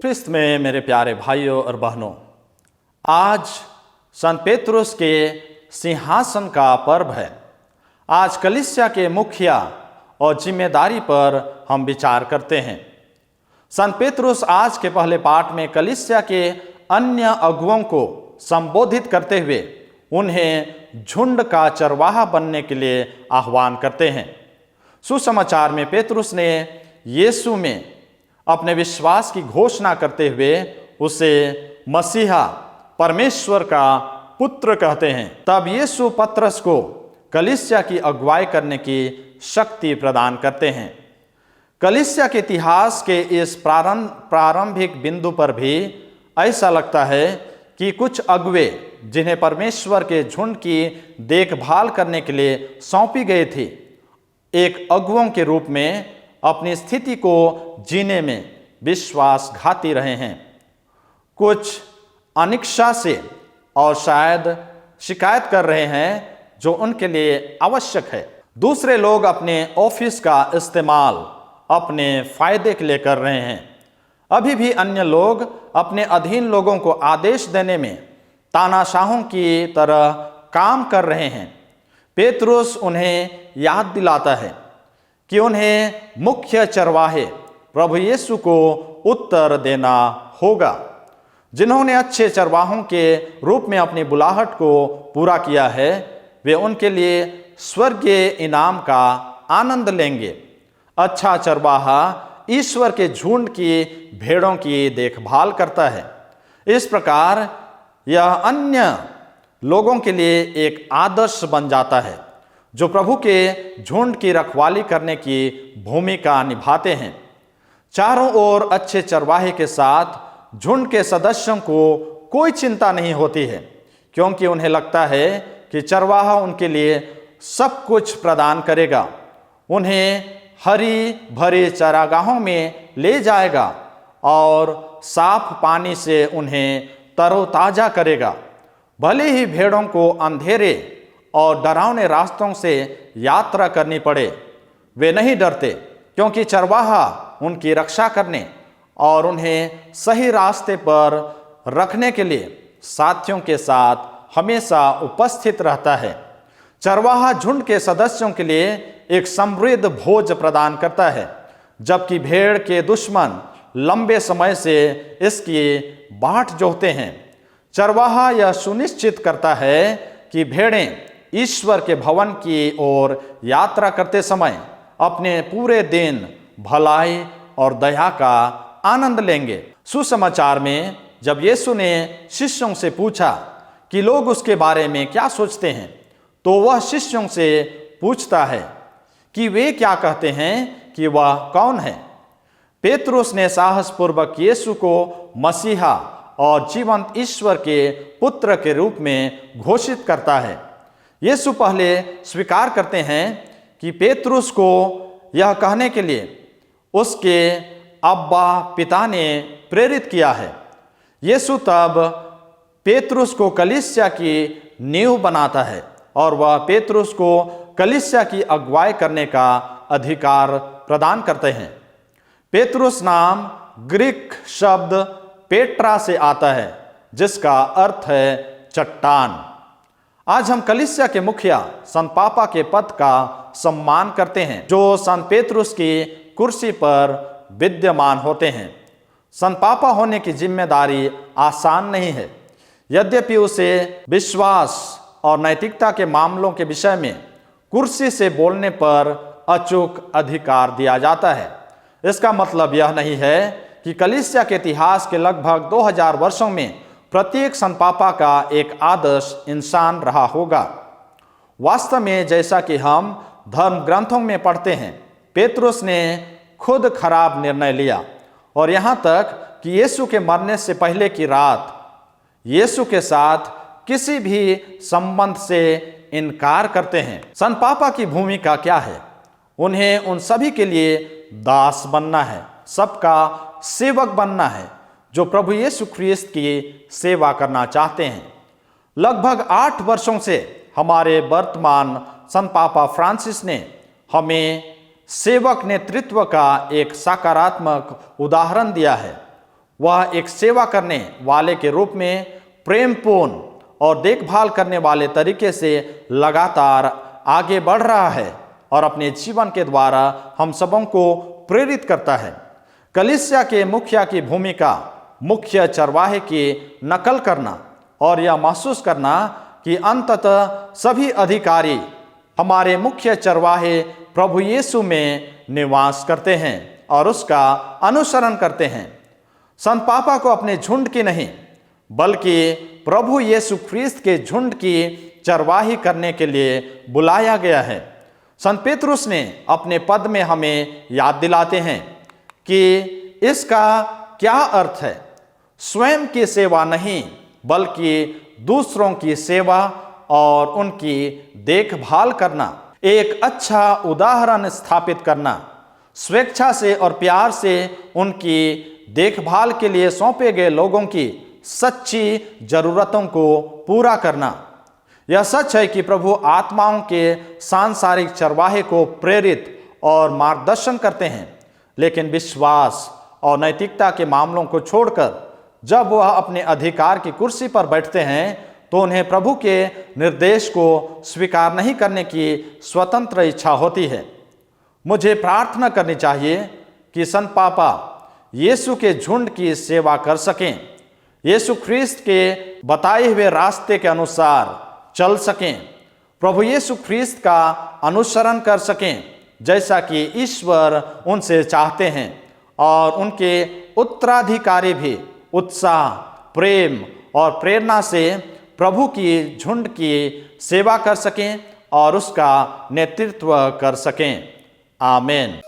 ख्रिस्त में मेरे प्यारे भाइयों और बहनों, आज संत पेतरुस के सिंहासन का पर्व है। आज कलीसिया के मुखिया और जिम्मेदारी पर हम विचार करते हैं। संत पेतरुस आज के पहले पाठ में कलीसिया के अन्य अगुओं को संबोधित करते हुए उन्हें झुंड का चरवाहा बनने के लिए आह्वान करते हैं। सुसमाचार में पेतरुस ने यीशु में अपने विश्वास की घोषणा करते हुए उसे मसीहा, परमेश्वर का पुत्र कहते हैं। तब यीशु पतरस को कलीसिया की अगुवाई करने की शक्ति प्रदान करते हैं। कलीसिया के इतिहास के इस प्रारंभिक बिंदु पर भी ऐसा लगता है कि कुछ अगुवे जिन्हें परमेश्वर के झुंड की देखभाल करने के लिए सौंपी गई थी, एक अगुओं के रूप में अपनी स्थिति को जीने में विश्वासघाती रहे हैं। कुछ अनिच्छा से और शायद शिकायत कर रहे हैं जो उनके लिए आवश्यक है। दूसरे लोग अपने ऑफिस का इस्तेमाल अपने फायदे के लिए कर रहे हैं। अभी भी अन्य लोग अपने अधीन लोगों को आदेश देने में तानाशाहों की तरह काम कर रहे हैं। पेतरुस उन्हें याद दिलाता है कि उन्हें मुख्य चरवाहे प्रभु यीशु को उत्तर देना होगा, जिन्होंने अच्छे चरवाहों के रूप में अपनी बुलाहट को पूरा किया है। वे उनके लिए स्वर्गीय इनाम का आनंद लेंगे। अच्छा चरवाहा ईश्वर के झुंड की भेड़ों की देखभाल करता है। इस प्रकार यह अन्य लोगों के लिए एक आदर्श बन जाता है जो प्रभु के झुंड की रखवाली करने की भूमिका निभाते हैं। चारों ओर अच्छे चरवाहे के साथ झुंड के सदस्यों को कोई चिंता नहीं होती है, क्योंकि उन्हें लगता है कि चरवाहा उनके लिए सब कुछ प्रदान करेगा, उन्हें हरी भरी चरागाहों में ले जाएगा और साफ पानी से उन्हें तरोताजा करेगा। भले ही भेड़ों को अंधेरे और डरावने रास्तों से यात्रा करनी पड़े, वे नहीं डरते, क्योंकि चरवाहा उनकी रक्षा करने और उन्हें सही रास्ते पर रखने के लिए साथियों के साथ हमेशा उपस्थित रहता है। चरवाहा झुंड के सदस्यों के लिए एक समृद्ध भोज प्रदान करता है, जबकि भेड़ के दुश्मन लंबे समय से इसकी बाट जोहते हैं। चरवाहा यह सुनिश्चित करता है कि भेड़ें ईश्वर के भवन की ओर यात्रा करते समय अपने पूरे दिन भलाई और दया का आनंद लेंगे। सुसमाचार में जब यीशु ने शिष्यों से पूछा कि लोग उसके बारे में क्या सोचते हैं, तो वह शिष्यों से पूछता है कि वे क्या कहते हैं कि वह कौन है। पेतरुस ने साहसपूर्वक यीशु को मसीहा और जीवंत ईश्वर के पुत्र के रूप में घोषित करता है। यीशु पहले स्वीकार करते हैं कि पेतरुस को यह कहने के लिए उसके अब्बा पिता ने प्रेरित किया है। यीशु तब पेतरुस को कलीसिया की नींव बनाता है और वह पेतरुस को कलीसिया की अगुवाई करने का अधिकार प्रदान करते हैं। पेतरुस नाम ग्रीक शब्द पेट्रा से आता है, जिसका अर्थ है चट्टान। आज हम कलीसिया के मुखिया संत पापा के पद का सम्मान करते हैं, जो संत पेतरुस की कुर्सी पर विद्यमान होते हैं। संत पापा होने की जिम्मेदारी आसान नहीं है, यद्यपि उसे विश्वास और नैतिकता के मामलों के विषय में कुर्सी से बोलने पर अचूक अधिकार दिया जाता है। इसका मतलब यह नहीं है कि कलीसिया के इतिहास के लगभग 2000 वर्षों में प्रत्येक संत पापा का एक आदर्श इंसान रहा होगा। वास्तव में जैसा कि हम धर्म ग्रंथों में पढ़ते हैं, पेतरुस ने खुद खराब निर्णय लिया और यहाँ तक कि यीशु के मरने से पहले की रात यीशु के साथ किसी भी संबंध से इनकार करते हैं। संत पापा की भूमिका क्या है? उन्हें उन सभी के लिए दास बनना है, सबका सेवक बनना है जो प्रभु यीशु ख्रीस्त की सेवा करना चाहते हैं। लगभग 8 वर्षों से हमारे वर्तमान संत पापा फ्रांसिस ने हमें सेवक नेतृत्व का एक सकारात्मक उदाहरण दिया है। वह एक सेवा करने वाले के रूप में प्रेमपूर्ण और देखभाल करने वाले तरीके से लगातार आगे बढ़ रहा है और अपने जीवन के द्वारा हम सबों को प्रेरित करता है। कलीसिया के मुखिया की भूमिका मुख्य चरवाहे की नकल करना और यह महसूस करना कि अंततः सभी अधिकारी हमारे मुख्य चरवाहे प्रभु यीशु में निवास करते हैं और उसका अनुसरण करते हैं। संत पापा को अपने झुंड की नहीं बल्कि प्रभु यीशु ख्रीस्त के झुंड की चरवाही करने के लिए बुलाया गया है। संत पेतरुस ने अपने पद में हमें याद दिलाते हैं कि इसका क्या अर्थ है। स्वयं की सेवा नहीं बल्कि दूसरों की सेवा और उनकी देखभाल करना, एक अच्छा उदाहरण स्थापित करना, स्वेच्छा से और प्यार से उनकी देखभाल के लिए सौंपे गए लोगों की सच्ची जरूरतों को पूरा करना। यह सच है कि प्रभु आत्माओं के सांसारिक चरवाहे को प्रेरित और मार्गदर्शन करते हैं, लेकिन विश्वास और नैतिकता के मामलों को छोड़कर जब वह अपने अधिकार की कुर्सी पर बैठते हैं तो उन्हें प्रभु के निर्देश को स्वीकार नहीं करने की स्वतंत्र इच्छा होती है। मुझे प्रार्थना करनी चाहिए कि संत पापा यीशु के झुंड की सेवा कर सकें, यीशु ख्रीस्त के बताए हुए रास्ते के अनुसार चल सकें, प्रभु यीशु ख्रीस्त का अनुसरण कर सकें जैसा कि ईश्वर उनसे चाहते हैं, और उनके उत्तराधिकारी भी उत्साह, प्रेम और प्रेरणा से प्रभु की झुंड की सेवा कर सकें और उसका नेतृत्व कर सकें। आमीन।